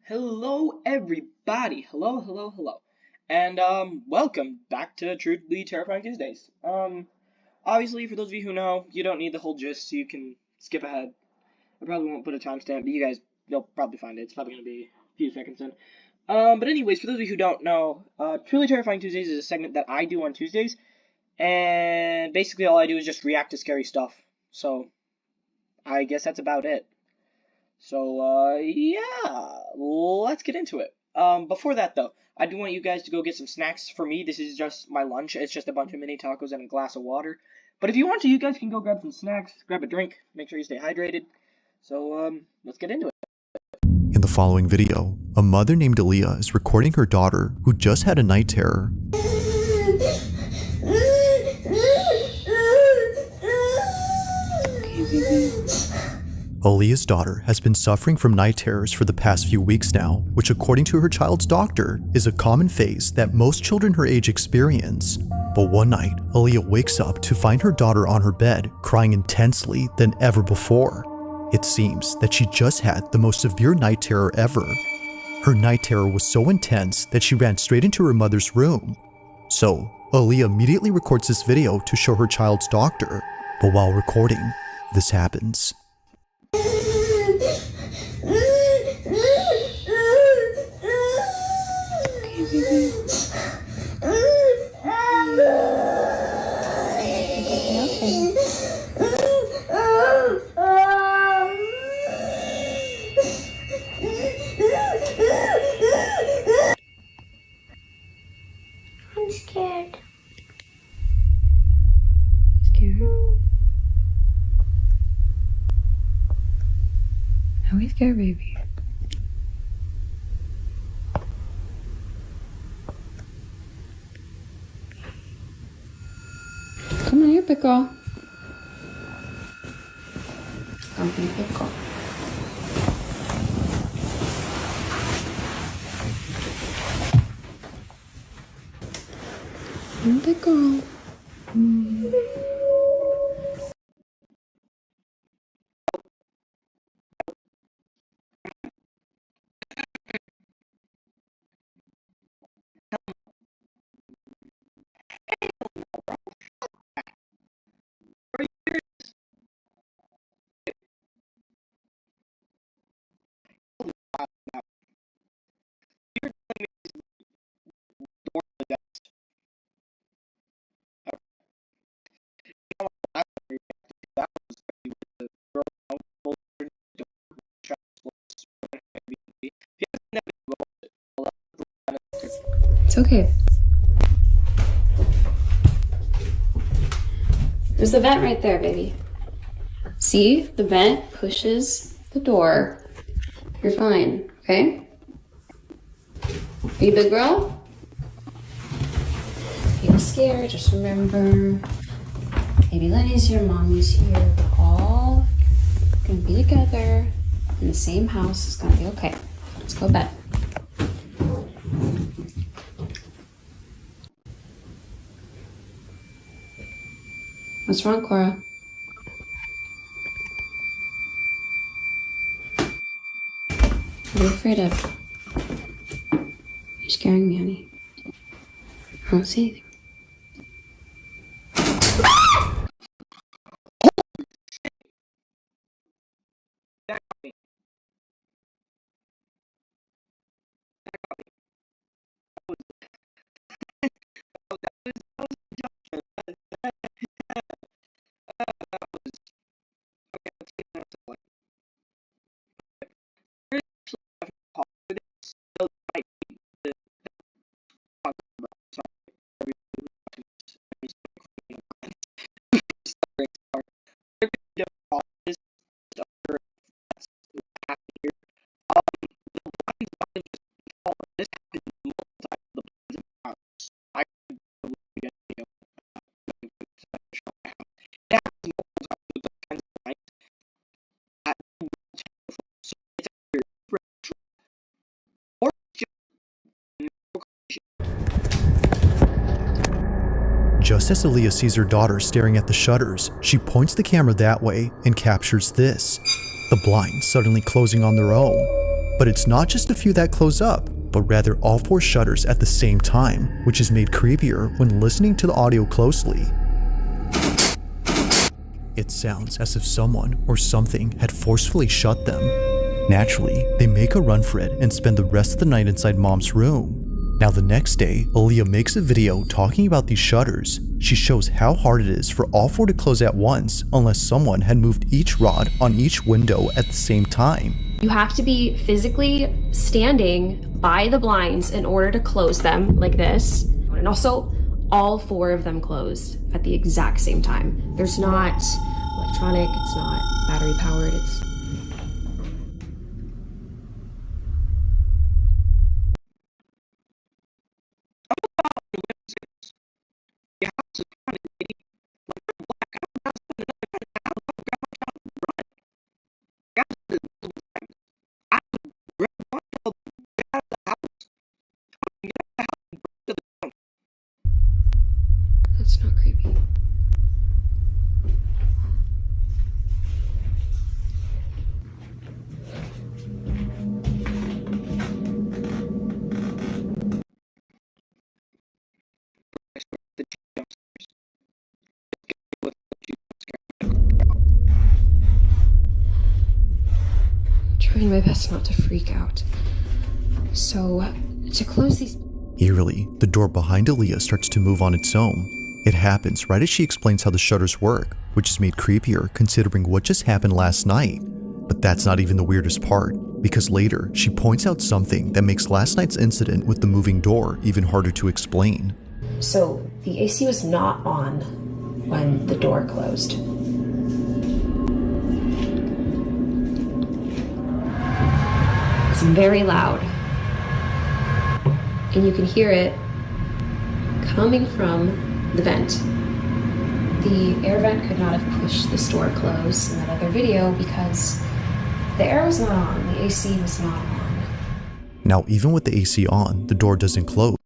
Hello, everybody. Hello. And, welcome back to Truly Terrifying Tuesdays. Obviously, for those of you who know, you don't need the whole gist, so you can skip ahead. I probably won't put a timestamp, but you'll probably find it. It's probably going to be a few seconds in. But anyways, for those of you who don't know, Truly Terrifying Tuesdays is a segment that I do on Tuesdays, and basically all I do is just react to scary stuff. So, I guess that's about it. So, yeah, let's get into it. Before that, though, I do want you guys to go get some snacks. For me, this is just my lunch. It's just a bunch of mini tacos and a glass of water. But if you want to, you guys can go grab some snacks, grab a drink, make sure you stay hydrated. So, let's get into it. In the following video, a mother named Aaliyah is recording her daughter who just had a night terror. Aaliyah's daughter has been suffering from night terrors for the past few weeks now, which according to her child's doctor is a common phase that most children her age experience. But one night, Aaliyah wakes up to find her daughter on her bed crying intensely than ever before. It seems that she just had the most severe night terror ever. Her night terror was so intense that she ran straight into her mother's room. So, Aaliyah immediately records this video to show her child's doctor. But while recording, this happens. I'm scared. Scared? Are we scared, baby? Come on, you're a big girl. Come be a big girl. I'm a big girl. It's okay. There's the vent right there, baby. See? The vent pushes the door. You're fine, okay? Are you a big girl? Feel scared, just remember. Baby Lenny's here, Mommy's here. We're all gonna be together in the same house. It's gonna be okay. Let's go to bed. What's wrong, Cora? What are you afraid of? You're scaring me, honey. I don't see anything. Just as Aaliyah sees her daughter staring at the shutters, she points the camera that way and captures this. The blinds suddenly closing on their own. But it's not just a few that close up, but rather all 4 shutters at the same time, which is made creepier when listening to the audio closely. It sounds as if someone or something had forcefully shut them. Naturally, they make a run for it and spend the rest of the night inside Mom's room. Now the next day, Aaliyah makes a video talking about these shutters. She shows how hard it is for all 4 to close at once unless someone had moved each rod on each window at the same time. You have to be physically standing by the blinds in order to close them like this. And also, all 4 of them closed at the exact same time. There's not electronic, it's not battery powered, it's... That's not creepy. Trying my best not to freak out. So, to close these... Eerily, the door behind Aaliyah starts to move on its own. It happens right as she explains how the shutters work, which is made creepier considering what just happened last night. But that's not even the weirdest part, because later she points out something that makes last night's incident with the moving door even harder to explain. So the AC was not on when the door closed. It's very loud. And you can hear it coming from the vent. The air vent could not have pushed this door closed in that other video because the air was not on, the AC was not on. Now, even with the AC on, the door doesn't close.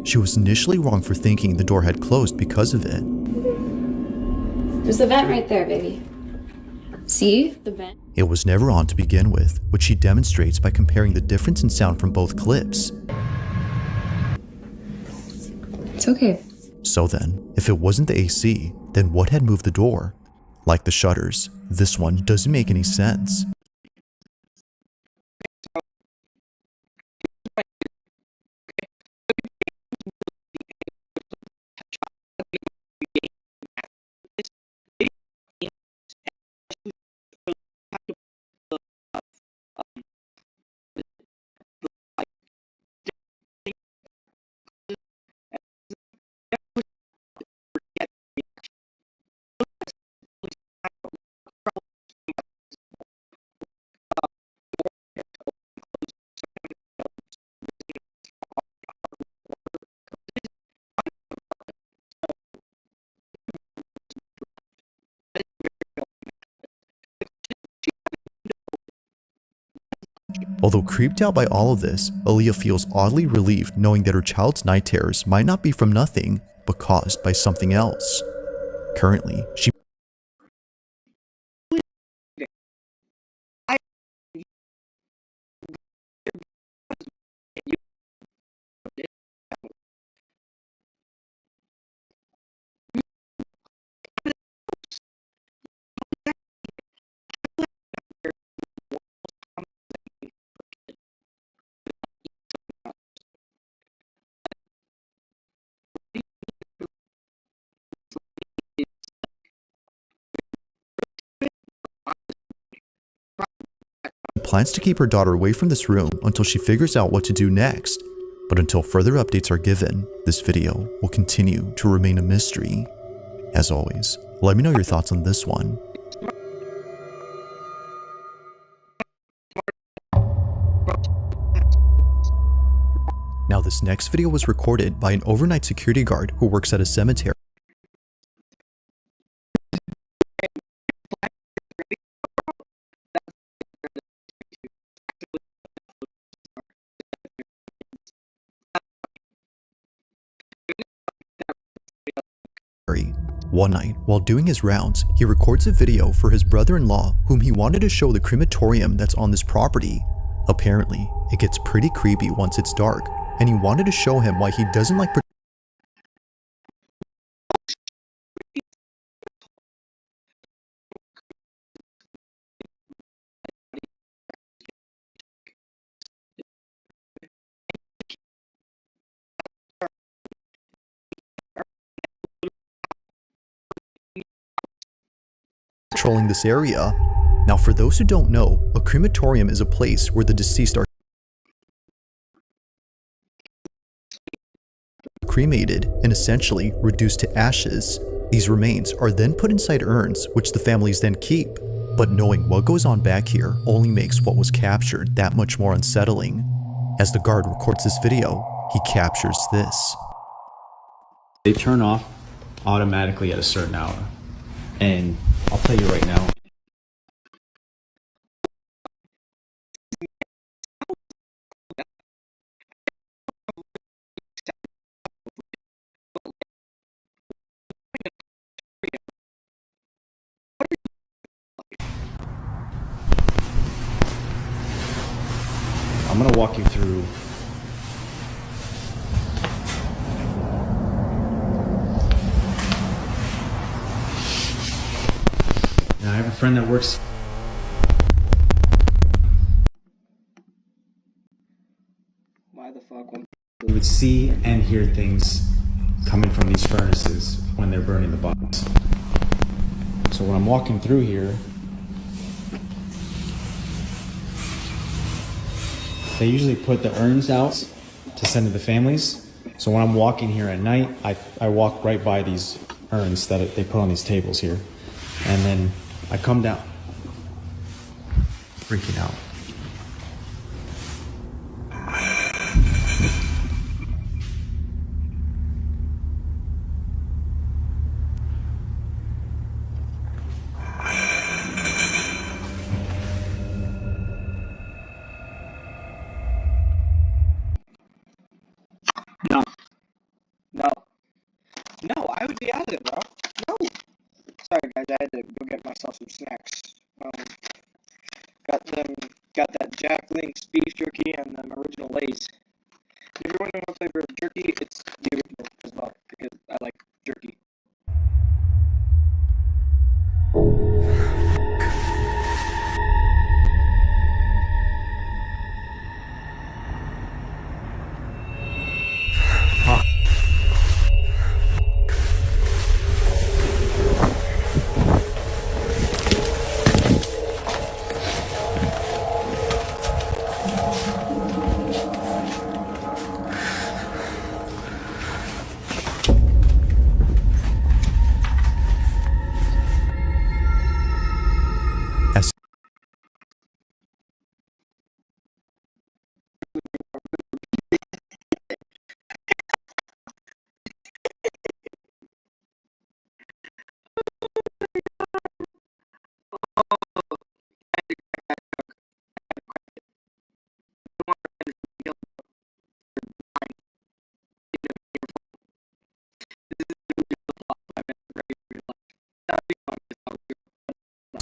She was initially wrong for thinking the door had closed because of it. There's the vent right there, baby. See? The vent? It was never on to begin with, which she demonstrates by comparing the difference in sound from both clips. It's okay. So then, if it wasn't the AC, then what had moved the door? Like the shutters, this one doesn't make any sense. Although creeped out by all of this, Aaliyah feels oddly relieved knowing that her child's night terrors might not be from nothing, but caused by something else. Currently, she plans to keep her daughter away from this room until she figures out what to do next. But until further updates are given, this video will continue to remain a mystery. As always, let me know your thoughts on this one. this next video was recorded by an overnight security guard who works at a cemetery. One night, while doing his rounds, he records a video for his brother-in-law whom he wanted to show the crematorium that's on this property. Apparently, it gets pretty creepy once it's dark, and he wanted to show him why he doesn't like patrolling this area. Now, for those who don't know, a crematorium is a place where the deceased are cremated and essentially reduced to ashes. These remains are then put inside urns, which the families then keep. But knowing what goes on back here only makes what was captured that much more unsettling. As the guard records this video, he captures this. They turn off automatically at a certain hour. And I'll tell you right now, I'm going to walk you through now. I have a friend that works. Why the fuck? We would see and hear things coming from these furnaces when they're burning the bodies. So when I'm walking through here, they usually put the urns out to send to the families. So when I'm walking here at night, I walk right by these urns that they put on these tables here. And then I come down, freaking out. No, I would be out of it, bro. No. Sorry, guys, I had to go get myself some snacks. Got that Jack Link's beef jerky and them original Lay's. If you're wondering what flavor of jerky, it's the original as well, because I like jerky.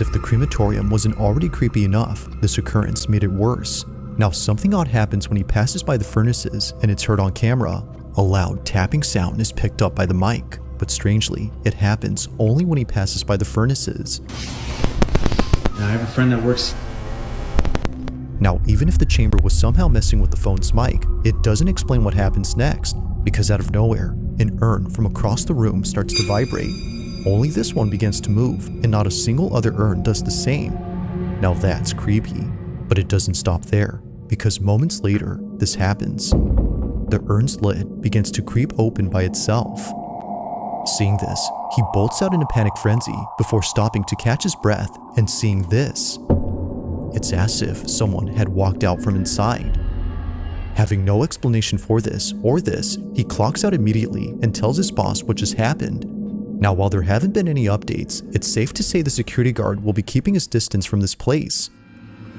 If the crematorium wasn't already creepy enough, this occurrence made it worse. Now, something odd happens when he passes by the furnaces and it's heard on camera. A loud tapping sound is picked up by the mic, but strangely, it happens only when he passes by the furnaces. Now, I have a friend that works. Now, even if the chamber was somehow messing with the phone's mic, it doesn't explain what happens next, because out of nowhere, an urn from across the room starts to vibrate. Only this one begins to move, and not a single other urn does the same. Now that's creepy, but it doesn't stop there, because moments later, this happens. The urn's lid begins to creep open by itself. Seeing this, he bolts out in a panic frenzy before stopping to catch his breath and seeing this. It's as if someone had walked out from inside. Having no explanation for this or this, he clocks out immediately and tells his boss what just happened. Now, while there haven't been any updates, it's safe to say the security guard will be keeping his distance from this place.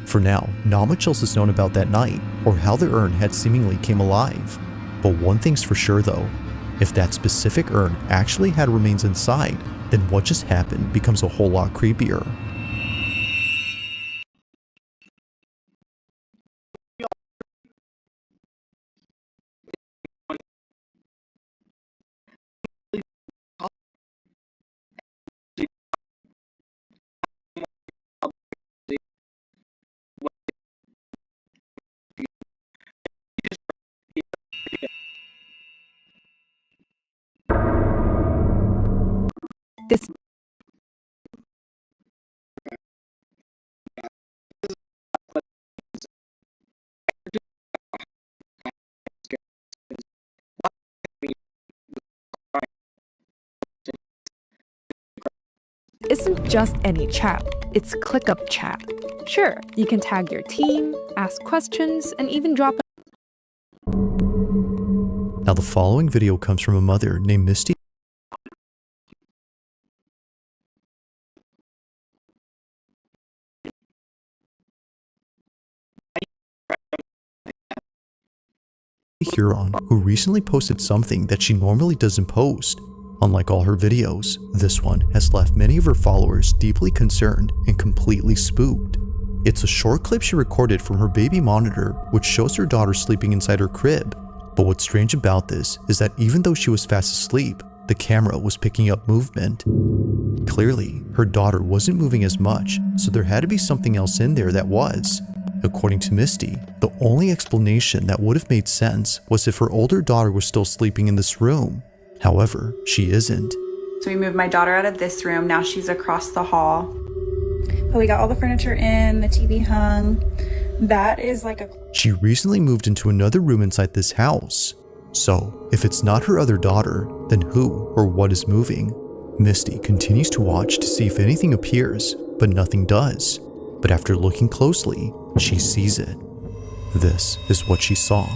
For now, not much else is known about that night or how the urn had seemingly came alive. But one thing's for sure though, if that specific urn actually had remains inside, then what just happened becomes a whole lot creepier. This isn't just any chat, it's ClickUp chat. Sure, you can tag your team, ask questions, and even drop Now the following video comes from a mother named Misty Huron, who recently posted something that she normally doesn't post. Unlike all her videos, this one has left many of her followers deeply concerned and completely spooked. It's a short clip she recorded from her baby monitor, which shows her daughter sleeping inside her crib. But what's strange about this is that even though she was fast asleep, the camera was picking up movement. Clearly, her daughter wasn't moving as much, so there had to be something else in there that was. According to Misty, the only explanation that would have made sense was if her older daughter was still sleeping in this room. However, she isn't. So we moved my daughter out of this room. Now she's across the hall. But we got all the furniture in, the TV hung. That is like a... She recently moved into another room inside this house. So, if it's not her other daughter, then who or what is moving? Misty continues to watch to see if anything appears, but nothing does. But after looking closely, she sees it. This is what she saw.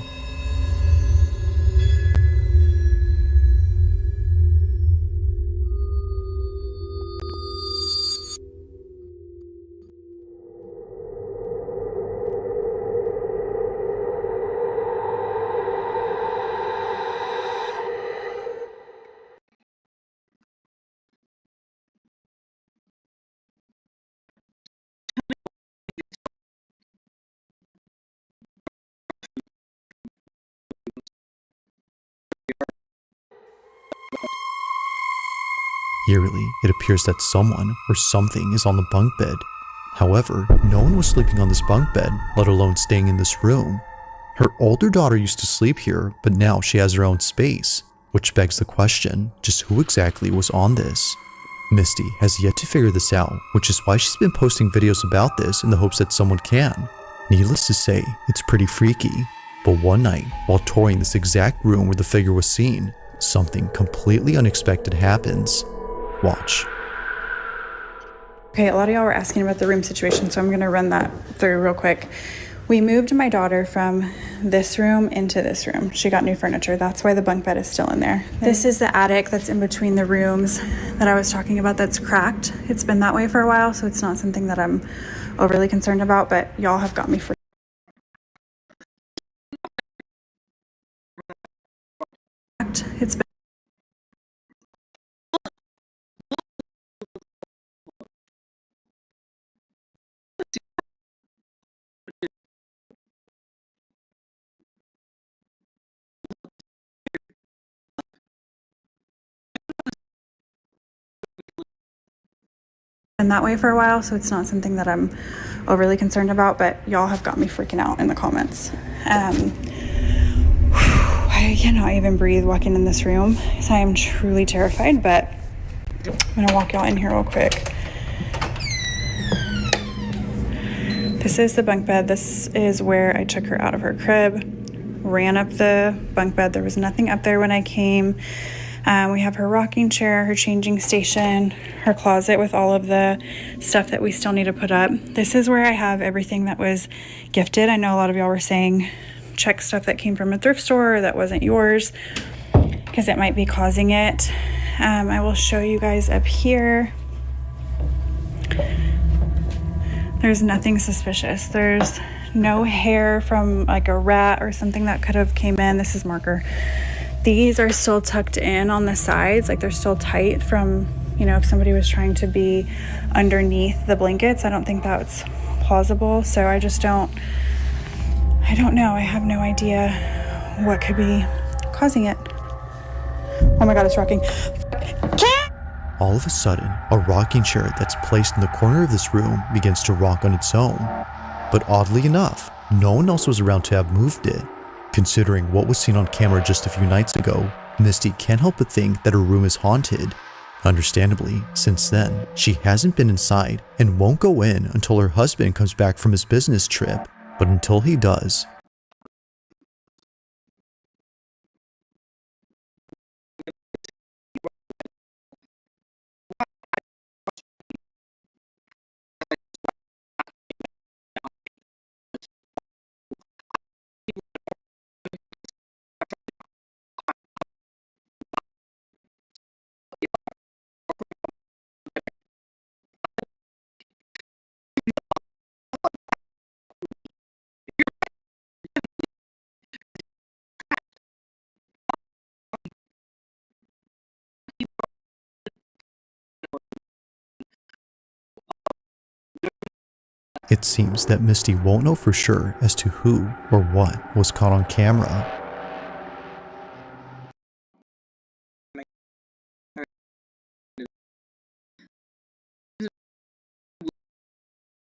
Eerily, it appears that someone or something is on the bunk bed. However, no one was sleeping on this bunk bed, let alone staying in this room. Her older daughter used to sleep here, but now she has her own space, which begs the question, just who exactly was on this? Misty has yet to figure this out, which is why she's been posting videos about this in the hopes that someone can. Needless to say, it's pretty freaky. But one night, while touring this exact room where the figure was seen, something completely unexpected happens. Watch. Okay, a lot of y'all were asking about the room situation, so I'm gonna run that through real quick. We moved my daughter from this room into this room. She got new furniture. That's why the bunk bed is still in there. This is the attic that's in between the rooms that I was talking about that's cracked. It's been that way for a while, so it's not something that I'm overly concerned about, but y'all have got me for... It's been... been that way for a while, so it's not something that I'm overly concerned about, but y'all have got me freaking out in the comments. I cannot even breathe walking in this room, so I am truly terrified, but I'm gonna walk y'all in here real quick. This is the bunk bed. This is where I took her out of her crib, ran up the bunk bed. There was nothing up there when I came. We have her rocking chair, her changing station, her closet with all of the stuff that we still need to put up. This is where I have everything that was gifted. I know a lot of y'all were saying check stuff that came from a thrift store or that wasn't yours, because it might be causing it. I will show you guys up here. There's nothing suspicious. There's no hair from like a rat or something that could have came in. This is marker. These are still tucked in on the sides, like they're still tight from, you know, if somebody was trying to be underneath the blankets. I don't think that's plausible. So I don't know. I have no idea what could be causing it. Oh my God, it's rocking. All of a sudden, a rocking chair that's placed in the corner of this room begins to rock on its own. But oddly enough, no one else was around to have moved it. Considering what was seen on camera just a few nights ago, Misty can't help but think that her room is haunted. Understandably, since then, she hasn't been inside and won't go in until her husband comes back from his business trip. But until he does, it seems that Misty won't know for sure as to who or what was caught on camera.